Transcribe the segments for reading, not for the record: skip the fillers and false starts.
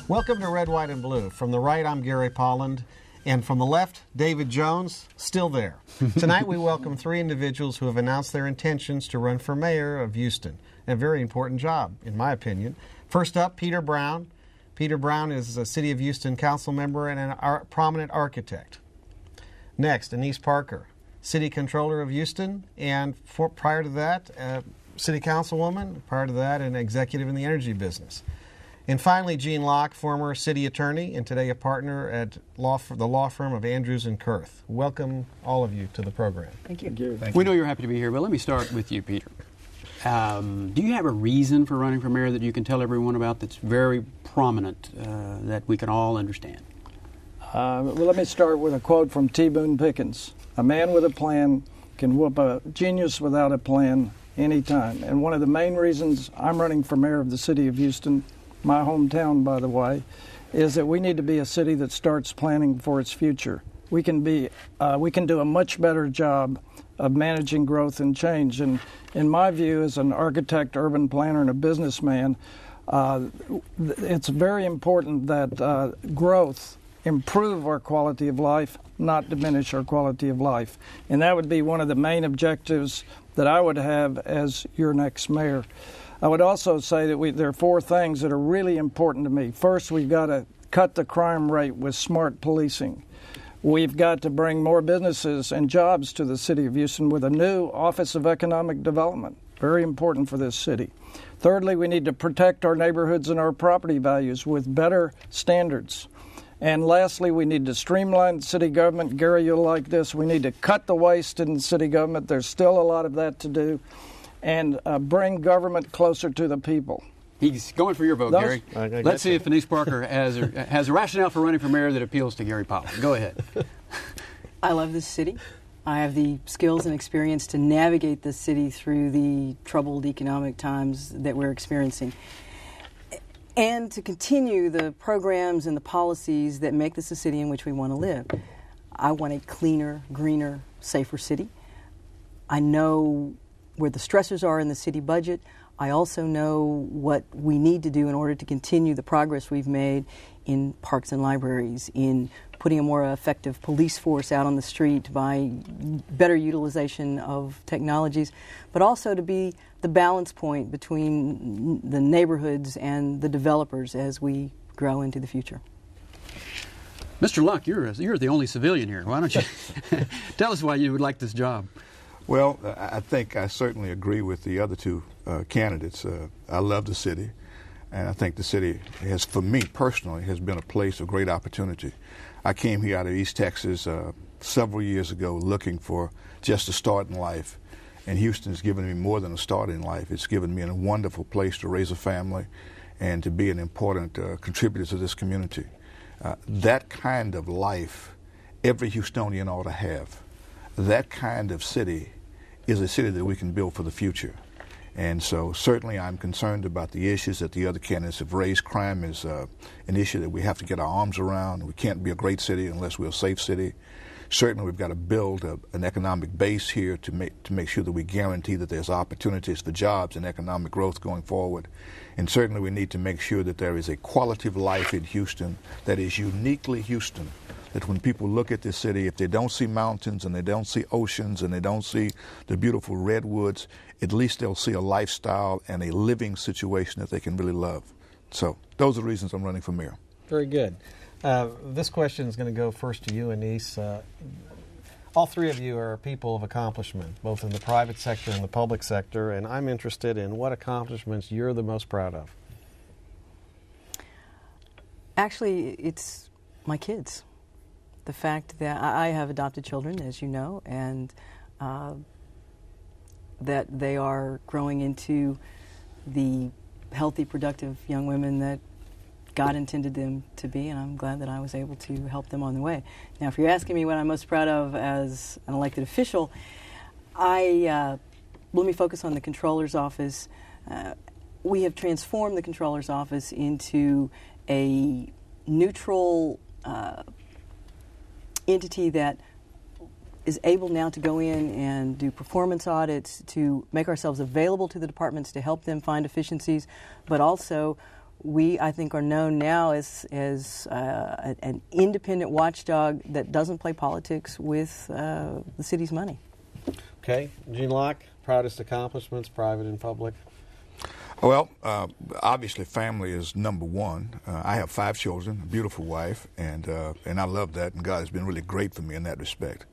Welcome to Red, White, and Blue. From the right, I'm Gary Polland. And from the left, David Jones, still there. Tonight we welcome three individuals who have announced their intentions to run for mayor of Houston. A very important job, in my opinion. First up, Peter Brown. Peter Brown is a City of Houston council member and a prominent architect. Next, Anise Parker, City Controller of Houston, and prior to that, City Councilwoman, prior to that, an executive in the energy business. And finally, Gene Locke, former city attorney and today a partner at the law firm of Andrews & Kurth. Welcome, all of you, to the program. Thank you. We know you're happy to be here, but let me start with you, Peter. Do you have a reason for running for mayor that you can tell everyone about that's very prominent, that we can all understand? Well, let me start with a quote from T. Boone Pickens. A man with a plan can whoop a genius without a plan anytime. And one of the main reasons I'm running for mayor of the city of Houston, my hometown, by the way, is that we need to be a city that starts planning for its future. We can do a much better job of managing growth and change. And in my view, as an architect, urban planner, and a businessman, it's very important that growth improve our quality of life, not diminish our quality of life. And that would be one of the main objectives that I would have as your next mayor. I would also say that there are four things that are really important to me. First, we've got to cut the crime rate with smart policing. We've got to bring more businesses and jobs to the city of Houston with a new Office of Economic Development. Very important for this city. Thirdly, we need to protect our neighborhoods and our property values with better standards. And lastly, we need to streamline city government. Gary, you'll like this. We need to cut the waste in city government. There's still a lot of that to do. And bring government closer to the people. He's going for your vote, Gary. Let's see if Anise Parker has a rationale for running for mayor that appeals to Gary Powell. Go ahead. I love this city. I have the skills and experience to navigate this city through the troubled economic times that we're experiencing, and to continue the programs and the policies that make this a city in which we want to live. I want a cleaner, greener, safer city. I know where the stressors are in the city budget. I also know what we need to do in order to continue the progress we've made in parks and libraries, in putting a more effective police force out on the street by better utilization of technologies, but also to be the balance point between the neighborhoods and the developers as we grow into the future. Mr. Locke, you're the only civilian here. Why don't you tell us why you would like this job? Well, I think I certainly agree with the other two candidates. I love the city, and I think the city has, for me personally, has been a place of great opportunity. I came here out of East Texas several years ago looking for just a start in life, and Houston has given me more than a start in life. It's given me a wonderful place to raise a family and to be an important contributor to this community. That kind of life every Houstonian ought to have. That kind of city is a city that we can build for the future. And so certainly I'm concerned about the issues that the other candidates have raised. Crime is an issue that we have to get our arms around. We can't be a great city unless we're a safe city. Certainly we've got to build an economic base here to make sure that we guarantee that there's opportunities for jobs and economic growth going forward. And certainly we need to make sure that there is a quality of life in Houston that is uniquely Houston. That when people look at this city, if they don't see mountains and they don't see oceans and they don't see the beautiful redwoods, at least they'll see a lifestyle and a living situation that they can really love. So those are the reasons I'm running for mayor. Very good. This question is going to go first to you, Anise. All three of you are people of accomplishment, both in the private sector and the public sector, and I'm interested in what accomplishments you're the most proud of. Actually, it's my kids. The fact that I have adopted children, as you know, and that they are growing into the healthy, productive young women that God intended them to be, and I'm glad that I was able to help them on the way. Now, if you're asking me what I'm most proud of as an elected official, let me focus on the Controller's Office. We have transformed the Controller's Office into a neutral entity that is able now to go in and do performance audits, to make ourselves available to the departments to help them find efficiencies, but also we, I think, are known now as an independent watchdog that doesn't play politics with the city's money. Okay, Gene Locke, proudest accomplishments, private and public. Well, obviously family is number one. I have 5 children, a beautiful wife, and I love that, and God has been really great for me in that respect.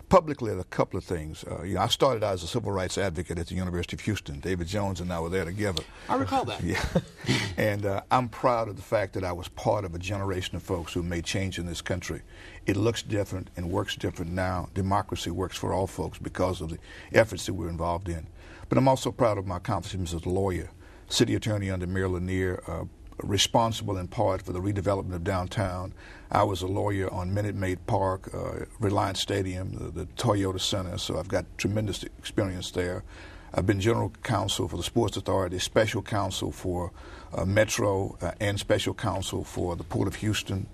Publicly, there are a couple of things. I started out as a civil rights advocate at the University of Houston. David Jones and I were there together. I recall that. Yeah. And I'm proud of the fact that I was part of a generation of folks who made change in this country. It looks different and works different now. Democracy works for all folks because of the efforts that we're involved in. But I'm also proud of my accomplishments as a lawyer. City Attorney under Mayor Lanier, responsible in part for the redevelopment of downtown. I was a lawyer on Minute Maid Park, Reliance Stadium, the Toyota Center, so I've got tremendous experience there. I've been general counsel for the Sports Authority, special counsel for Metro, and special counsel for the Port of Houston.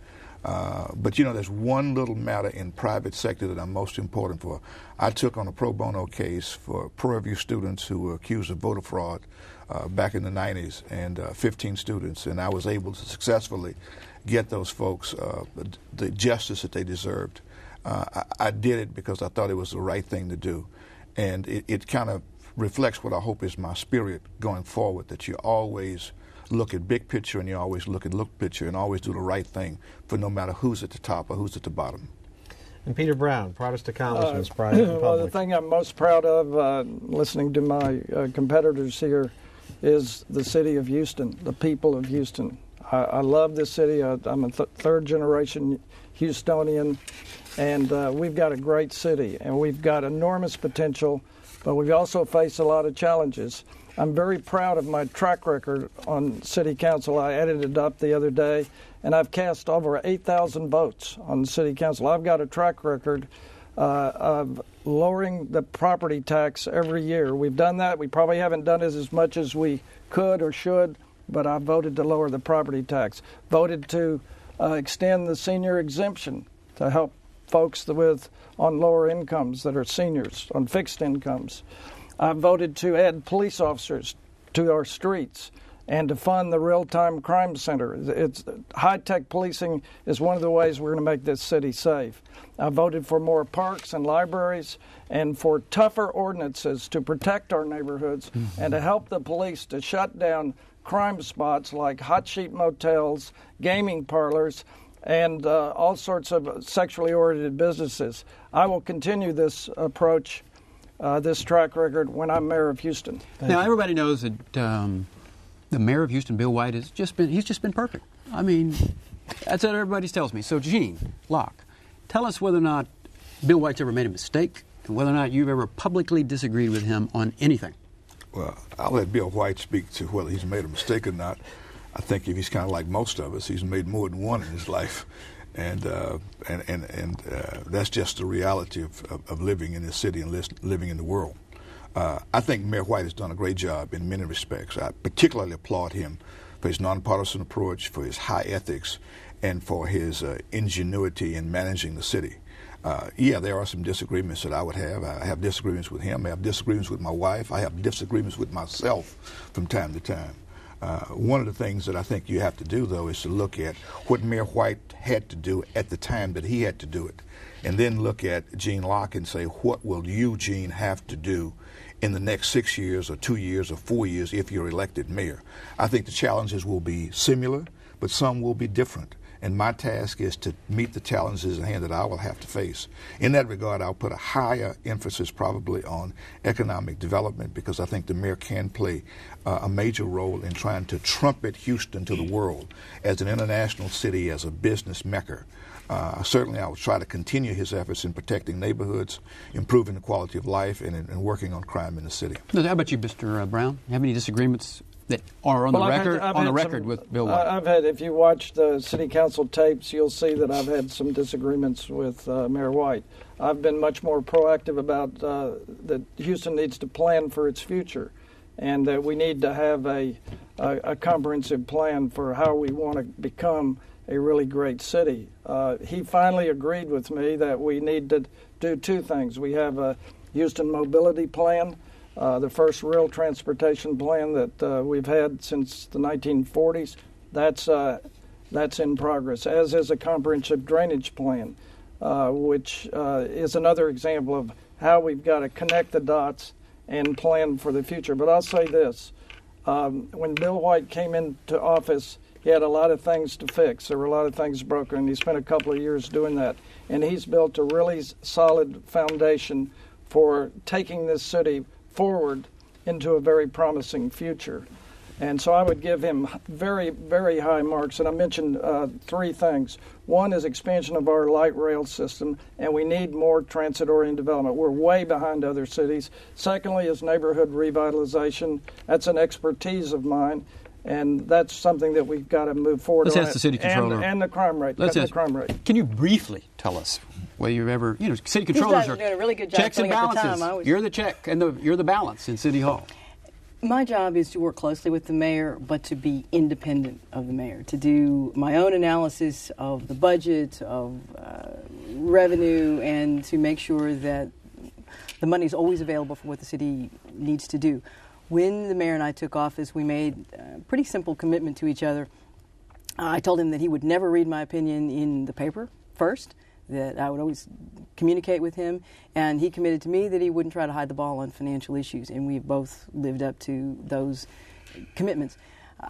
But there's one little matter in private sector that I'm most important for. I took on a pro bono case for Prairie View students who were accused of voter fraud back in the 90s, and 15 students, and I was able to successfully get those folks the justice that they deserved. I did it because I thought it was the right thing to do, and it kind of reflects what I hope is my spirit going forward, that you always look at big picture and you always look at look picture and always do the right thing for no matter who's at the top or who's at the bottom. And Peter Brown, proudest accomplishments, private and public. Well, the thing I'm most proud of, listening to my competitors here, is the city of Houston, the people of Houston. I love this city. I'm a third-generation Houstonian, and we've got a great city, and we've got enormous potential, but we've also faced a lot of challenges. I'm very proud of my track record on city council. I added it up the other day, and I've cast over 8,000 votes on city council. I've got a track record of lowering the property tax every year. We've done that. We probably haven't done it as much as we could or should, but I voted to lower the property tax. Voted to extend the senior exemption to help folks on lower incomes that are seniors, on fixed incomes. I voted to add police officers to our streets and to fund the real-time crime center. High-tech policing is one of the ways we're going to make this city safe. I voted for more parks and libraries and for tougher ordinances to protect our neighborhoods and to help the police to shut down crime spots like hot sheet motels, gaming parlors, and all sorts of sexually oriented businesses. I will continue this approach, this track record, when I'm mayor of Houston. Now, everybody knows that the mayor of Houston, Bill White, he's just been perfect. I mean, that's what everybody tells me. So, Gene Locke, tell us whether or not Bill White's ever made a mistake and whether or not you've ever publicly disagreed with him on anything. Well, I'll let Bill White speak to whether he's made a mistake or not. I think if he's kind of like most of us, he's made more than one in his life. And that's just the reality of living in this city and living in the world. I think Mayor White has done a great job in many respects. I particularly applaud him for his nonpartisan approach, for his high ethics, and for his ingenuity in managing the city. Yeah, there are some disagreements that I would have. I have disagreements with him. I have disagreements with my wife. I have disagreements with myself from time to time. One of the things that I think you have to do, though, is to look at what Mayor White had to do at the time that he had to do it, and then look at Gene Locke and say, what will you, Gene, have to do in the next 6 years or 2 years or 4 years if you're elected mayor? I think the challenges will be similar, but some will be different. And my task is to meet the challenges at hand that I will have to face. In that regard, I'll put a higher emphasis probably on economic development, because I think the mayor can play a major role in trying to trumpet Houston to the world as an international city, as a business mecca. Certainly, I will try to continue his efforts in protecting neighborhoods, improving the quality of life, and working on crime in the city. How about you, Mr. Brown? Have any disagreements that are on the record with Bill White? I've had, if you watch the city council tapes, you'll see that I've had some disagreements with Mayor White. I've been much more proactive about that Houston needs to plan for its future, and that we need to have a comprehensive plan for how we want to become a really great city. He finally agreed with me that we need to do two things. We have a Houston mobility plan, the first real transportation plan that we've had since the 1940s. That's in progress, as is a comprehensive drainage plan, which is another example of how we've got to connect the dots and plan for the future. But I'll say this. When Bill White came into office, he had a lot of things to fix. There were a lot of things broken, and he spent a couple of years doing that. And he's built a really solid foundation for taking this city forward into a very promising future. And so I would give him very, very high marks. And I mentioned 3 things. One is expansion of our light rail system, and we need more transit-oriented development. We're way behind other cities. Secondly is neighborhood revitalization. That's an expertise of mine, and that's something that we've got to move forward on. Let's ask the city controller. And the crime rate. The crime rate. Can you briefly tell us whether you've ever, city controllers are doing a really good job checks and filling up the balances. time. You're the check and you're the balance in City Hall. My job is to work closely with the mayor, but to be independent of the mayor, to do my own analysis of the budget, of revenue, and to make sure that the money is always available for what the city needs to do. When the mayor and I took office, we made a pretty simple commitment to each other. I told him that he would never read my opinion in the paper first, that I would always communicate with him, and he committed to me that he wouldn't try to hide the ball on financial issues, and we've both lived up to those commitments.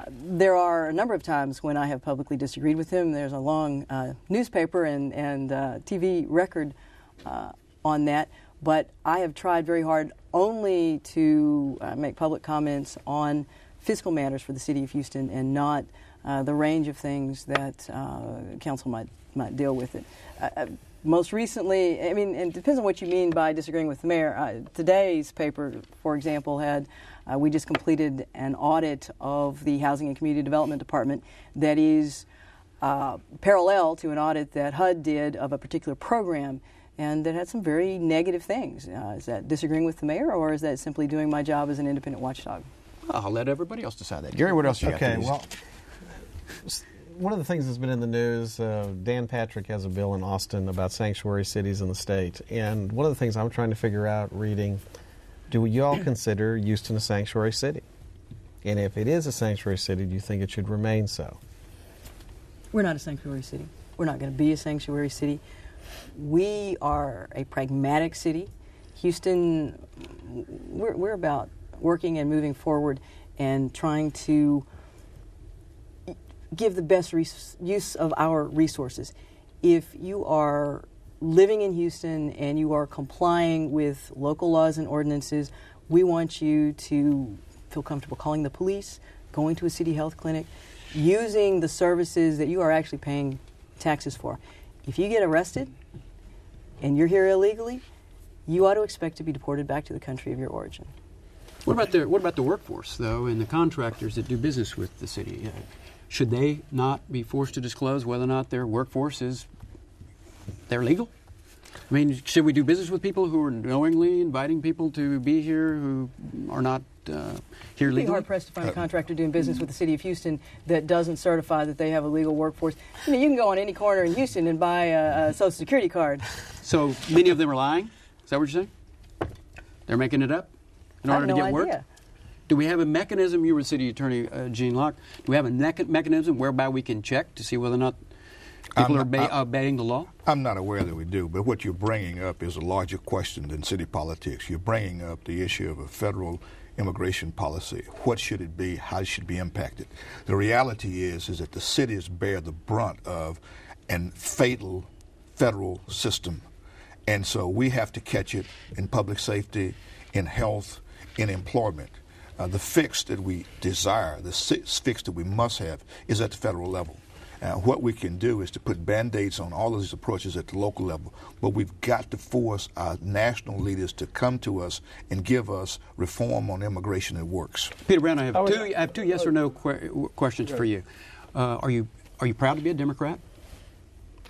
There are a number of times when I have publicly disagreed with him. There's a long newspaper and TV record on that, but I have tried very hard only to make public comments on fiscal matters for the city of Houston and not the range of things that council might deal with it. Most recently, I mean, and it depends on what you mean by disagreeing with the mayor. Today's paper, for example, had we just completed an audit of the Housing and Community Development Department that is parallel to an audit that HUD did of a particular program, and that had some very negative things. Is that disagreeing with the mayor, or is that simply doing my job as an independent watchdog? Well, I'll let everybody else decide that. Gary, what else do you Okay, got? well, one of the things that's been in the news, Dan Patrick has a bill in Austin about sanctuary cities in the state. And one of the things I'm trying to figure out reading, do you all consider Houston a sanctuary city? And if it is a sanctuary city, do you think it should remain so? We're not a sanctuary city. We're not going to be a sanctuary city. We are a pragmatic city. Houston, we're about working and moving forward and trying to give the best use of our resources. If you are living in Houston and you are complying with local laws and ordinances, we want you to feel comfortable calling the police, going to a city health clinic, using the services that you are actually paying taxes for. If you get arrested and you're here illegally, you ought to expect to be deported back to the country of your origin. What about the workforce, though, and the contractors that do business with the city? Should they not be forced to disclose whether or not their workforce they're legal? I mean, should we do business with people who are knowingly inviting people to be here who are not here legally? You'd be hard-pressed to find a contractor doing business with the city of Houston that doesn't certify that they have a legal workforce. I mean, you can go on any corner in Houston and buy a Social Security card. So many of them are lying? Is that what you're saying? They're making it up in order to get work? Do we have a mechanism, you were City Attorney Gene Locke, do we have a mechanism whereby we can check to see whether or not people are obeying the law? I'm not aware that we do, but what you're bringing up is a larger question than city politics. You're bringing up the issue of a federal immigration policy. What should it be? How should it be impacted? The reality is that the cities bear the brunt of an fatal federal system. And so we have to catch it in public safety, in health, in employment. The fix that we desire, the fix that we must have, is at the federal level. What we can do is to put Band-Aids on all of these approaches at the local level, but we've got to force our national leaders to come to us and give us reform on immigration that works. Peter Brown, I have two yes or no questions for you. Are you proud to be a Democrat?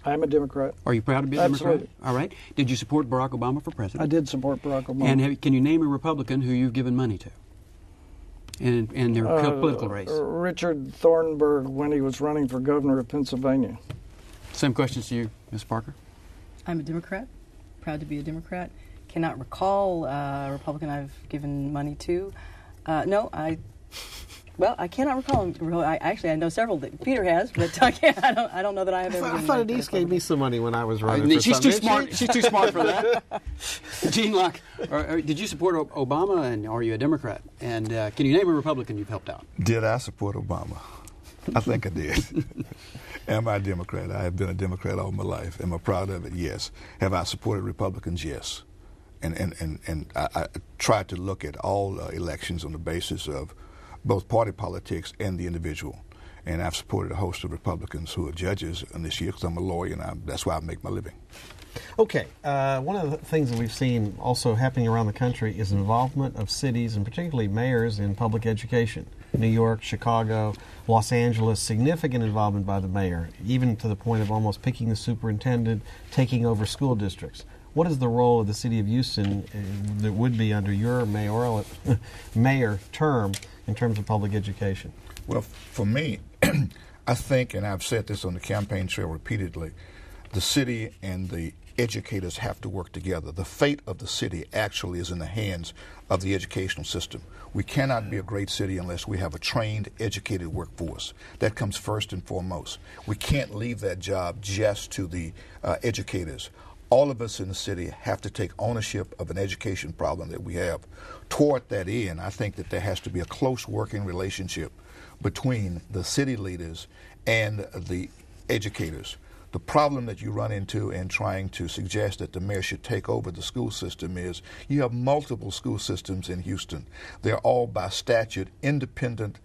I'm a Democrat. Are you proud to be a Absolutely. Democrat? All right. Did you support Barack Obama for president? I did support Barack Obama. And can you name a Republican who you've given money to in their political race? Richard Thornburg, when he was running for governor of Pennsylvania. Same questions to you, Ms. Parker. I'm a Democrat, proud to be a Democrat. Cannot recall a Republican I've given money to. No, I Well, I cannot recall. I know several that Peter has, but I don't know that I have ever. I thought Denise gave me some money when I was running. For She's too something. smart. She's too smart for that. Gene Locke, did you support Obama, and are you a Democrat? And can you name a Republican you've helped out? Did I support Obama? I think I did. Am I a Democrat? I have been a Democrat all my life. Am I proud of it? Yes. Have I supported Republicans? Yes. And I try to look at all elections on the basis of both party politics and the individual. And I've supported a host of Republicans who are judges in this year because I'm a lawyer, and that's why I make my living. Okay, one of the things that we've seen also happening around the country is involvement of cities, and particularly mayors, in public education. New York, Chicago, Los Angeles, significant involvement by the mayor, even to the point of almost picking the superintendent, taking over school districts. What is the role of the city of Houston that would be under your mayor term in terms of public education? Well, for me, I think, and I've said this on the campaign trail repeatedly, the city and the educators have to work together. The fate of the city actually is in the hands of the educational system. We cannot be a great city unless we have a trained, educated workforce. That comes first and foremost. We can't leave that job just to the educators. All of us in the city have to take ownership of an education problem that we have. Toward that end, I think that there has to be a close working relationship between the city leaders and the educators. The problem that you run into in trying to suggest that the mayor should take over the school system is you have multiple school systems in Houston. They're all by statute independent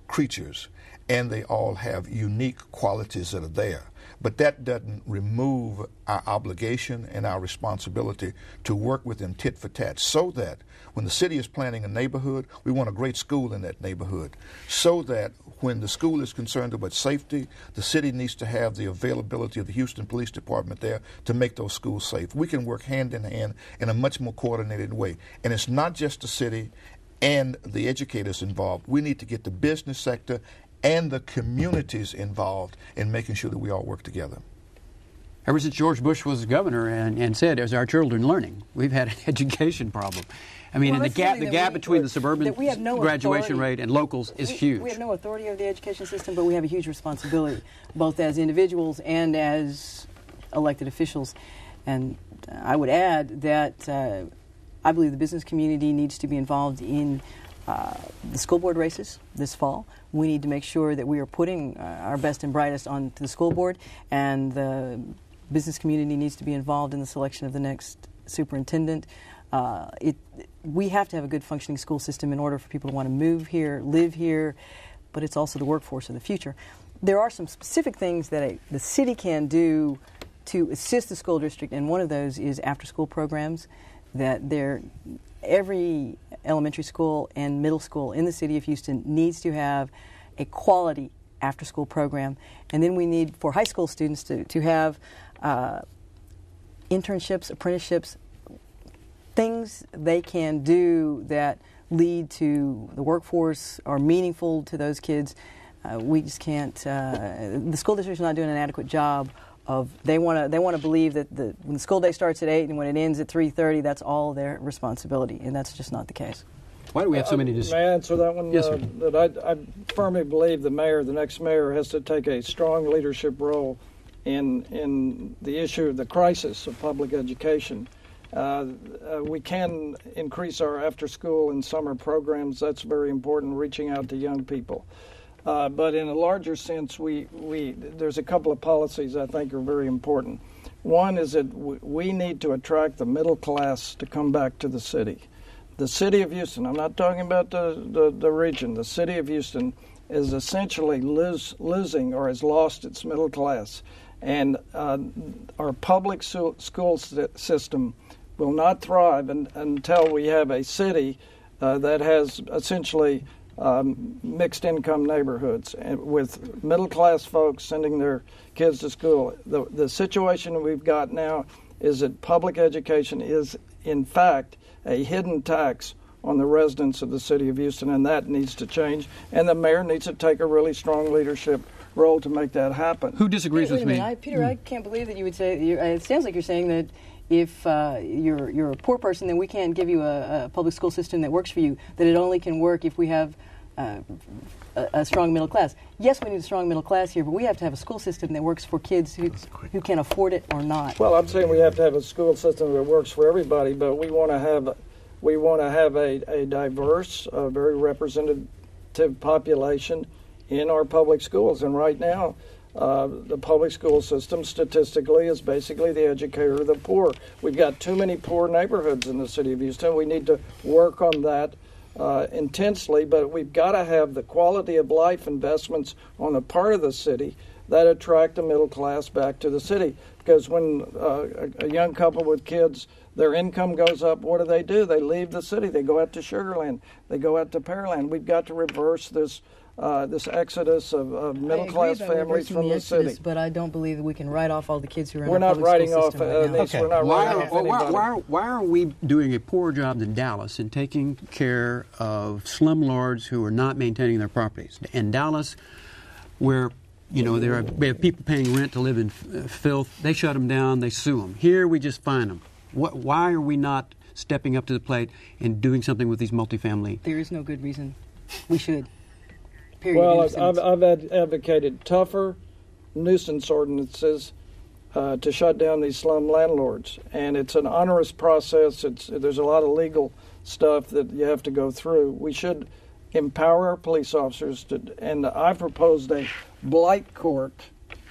creatures, and they all have unique qualities that are there. But that doesn't remove our obligation and our responsibility to work with them tit for tat, so that when the city is planning a neighborhood, we want a great school in that neighborhood. So that when the school is concerned about safety, the city needs to have the availability of the Houston Police Department there to make those schools safe. We can work hand in hand in a much more coordinated way. And it's not just the city and the educators involved. We need to get the business sector and the communities involved in making sure that we all work together. Ever since George Bush was governor and said, "Is our children learning?" We've had an education problem. I mean, Well, and the gap between the suburban graduation rate and locals is huge. We have no authority over the education system, but we have a huge responsibility, both as individuals and as elected officials. And I would add that I believe the business community needs to be involved in the school board races this fall. We need to make sure that we are putting our best and brightest onto the school board, and the business community needs to be involved in the selection of the next superintendent. We have to have a good functioning school system in order for people to want to move here, live here, but it's also the workforce of the future. There are some specific things that the city can do to assist the school district, and one of those is after-school programs. That every elementary school and middle school in the city of Houston needs to have a quality after-school program. And then we need, for high school students, to have internships, apprenticeships, things they can do that lead to the workforce, are meaningful to those kids. We just can't, the school district's not doing an adequate job of, they want to believe that when the school day starts at 8 and when it ends at 3:30, that's all their responsibility, and that's just not the case. Why do we have so many? May I answer that one? Yes, sir. That I firmly believe the next mayor, has to take a strong leadership role in the issue of the crisis of public education. We can increase our after-school and summer programs. That's very important, reaching out to young people. But in a larger sense, there's a couple of policies I think are very important. One is that we need to attract the middle class to come back to the city. The city of Houston, I'm not talking about the region, the city of Houston is essentially losing or has lost its middle class. And our public school system will not thrive until we have a city that has essentially mixed income neighborhoods with middle class folks sending their kids to school. The situation we've got now is that public education is in fact a hidden tax on the residents of the city of Houston, and that needs to change, and the mayor needs to take a really strong leadership role to make that happen. Who disagrees with me? Peter, I can't believe that you would say, it sounds like you're saying that if you're a poor person, then we can't give you a public school system that works for you, that it only can work if we have a strong middle class. Yes, we need a strong middle class here, but we have to have a school system that works for kids who can afford it or not. Well, I'm saying we have to have a school system that works for everybody, but we want to have a diverse, very representative population in our public schools. And right now, the public school system statistically is basically the educator of the poor. We've got too many poor neighborhoods in the city of Houston. We need to work on that intensely, but we've got to have the quality of life investments on the part of the city that attract the middle class back to the city. Because when a young couple with kids, their income goes up, what do? They leave the city. They go out to Sugar Land. They go out to Pearland. We've got to reverse this exodus of middle-class families from the city. But I don't believe that we can write off all the kids who are in We're the public not writing school off system right now. this. We're not writing off anybody. Why are we doing a poor job in Dallas in taking care of slumlords who are not maintaining their properties? In Dallas, where we have people paying rent to live in filth, they shut them down, they sue them. Here we just fine them. Why are we not stepping up to the plate and doing something with these multifamily? There is no good reason. We should. Period. Well, I've advocated tougher nuisance ordinances to shut down these slum landlords, and it's an onerous process. There's a lot of legal stuff that you have to go through. We should empower our police officers and I've proposed a blight court,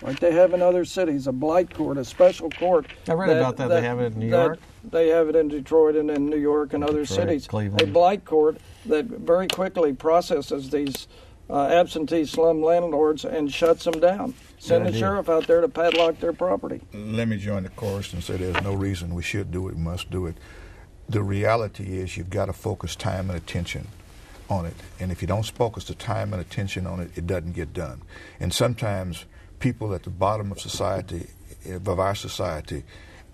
like they have in other cities, a blight court, a special court. I read about that. They have it in New York. They have it in Detroit and in New York and other cities. Cleveland. A blight court that very quickly processes these absentee slum landlords and shuts them down. Send the sheriff out there to padlock their property. Let me join the chorus and say there's no reason we should do it, we must do it. The reality is you've got to focus time and attention on it. And if you don't focus the time and attention on it, it doesn't get done. And sometimes people at the bottom of our society,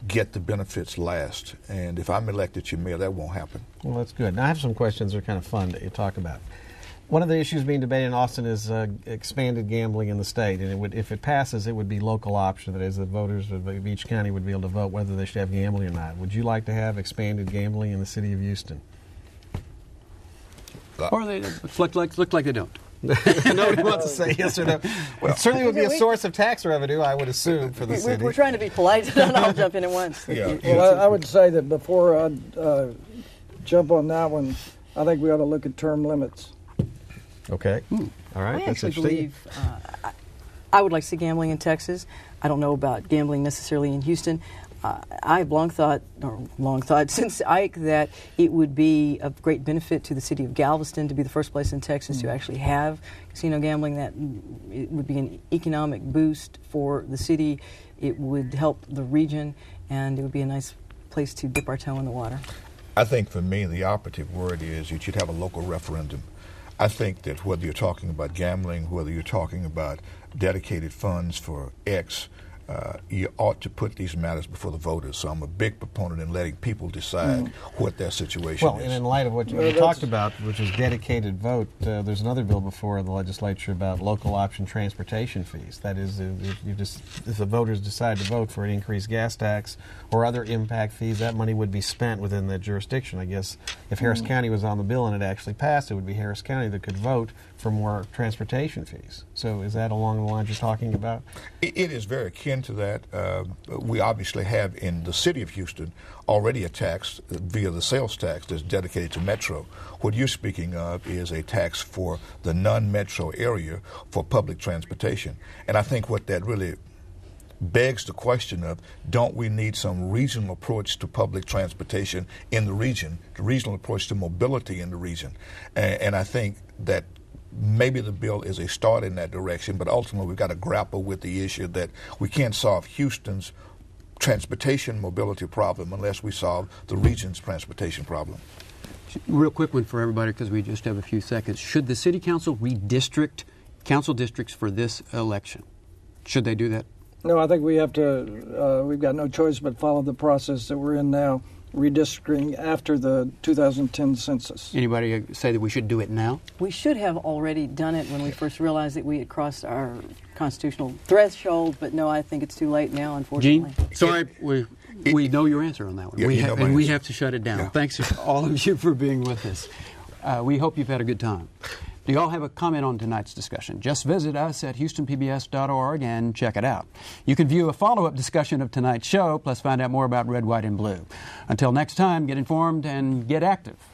get the benefits last. And if I'm elected your mayor, that won't happen. Well, that's good. Now, I have some questions that are kind of fun that you talk about. One of the issues being debated in Austin is expanded gambling in the state, and if it passes, it would be local option. That is, the voters of each county would be able to vote whether they should have gambling or not. Would you like to have expanded gambling in the city of Houston? Or they look like they don't. Nobody wants to say yes or no. Well, it certainly would be a source of tax revenue, I would assume, for the city. We're trying to be polite. Don't all jump in at once. Yeah. Well, I would say that before I jump on that one, I think we ought to look at term limits. Okay. All right. I That's actually believe I would like to see gambling in Texas. I don't know about gambling necessarily in Houston. I have long thought since Ike that it would be of great benefit to the city of Galveston to be the first place in Texas to actually have casino gambling. That it would be an economic boost for the city. It would help the region, and it would be a nice place to dip our toe in the water. I think for me the operative word is you should have a local referendum. I think that whether you're talking about gambling, whether you're talking about dedicated funds for X, you ought to put these matters before the voters. So I'm a big proponent in letting people decide what their situation is. Well, and in light of what you talked about, which is dedicated vote, there's another bill before the legislature about local option transportation fees. That is, if the voters decide to vote for an increased gas tax or other impact fees, that money would be spent within that jurisdiction. I guess if Harris County was on the bill and it actually passed, it would be Harris County that could vote for more transportation fees. So is that along the lines you're talking about? It is very akin to that. We obviously have in the city of Houston already a tax via the sales tax that's dedicated to Metro. What you're speaking of is a tax for the non-metro area for public transportation. And I think what that really begs the question of, don't we need some regional approach to public transportation in the region, the regional approach to mobility in the region? And I think that maybe the bill is a start in that direction, but ultimately we've got to grapple with the issue that we can't solve Houston's transportation mobility problem unless we solve the region's transportation problem. Real quick one for everybody because we just have a few seconds. Should the city council redistrict council districts for this election? Should they do that? No, I think we have to, we've got no choice but follow the process that we're in now, redistricting after the 2010 census. Anybody say that we should do it now? We should have already done it when we first realized that we had crossed our constitutional threshold, but no, I think it's too late now, unfortunately. Gene, sorry, we know your answer on that one. Yeah, we have to shut it down. Yeah. Thanks all of you for being with us. We hope you've had a good time. Do y'all have a comment on tonight's discussion? Just visit us at HoustonPBS.org and check it out. You can view a follow-up discussion of tonight's show, plus find out more about red, white, and blue. Until next time, get informed and get active.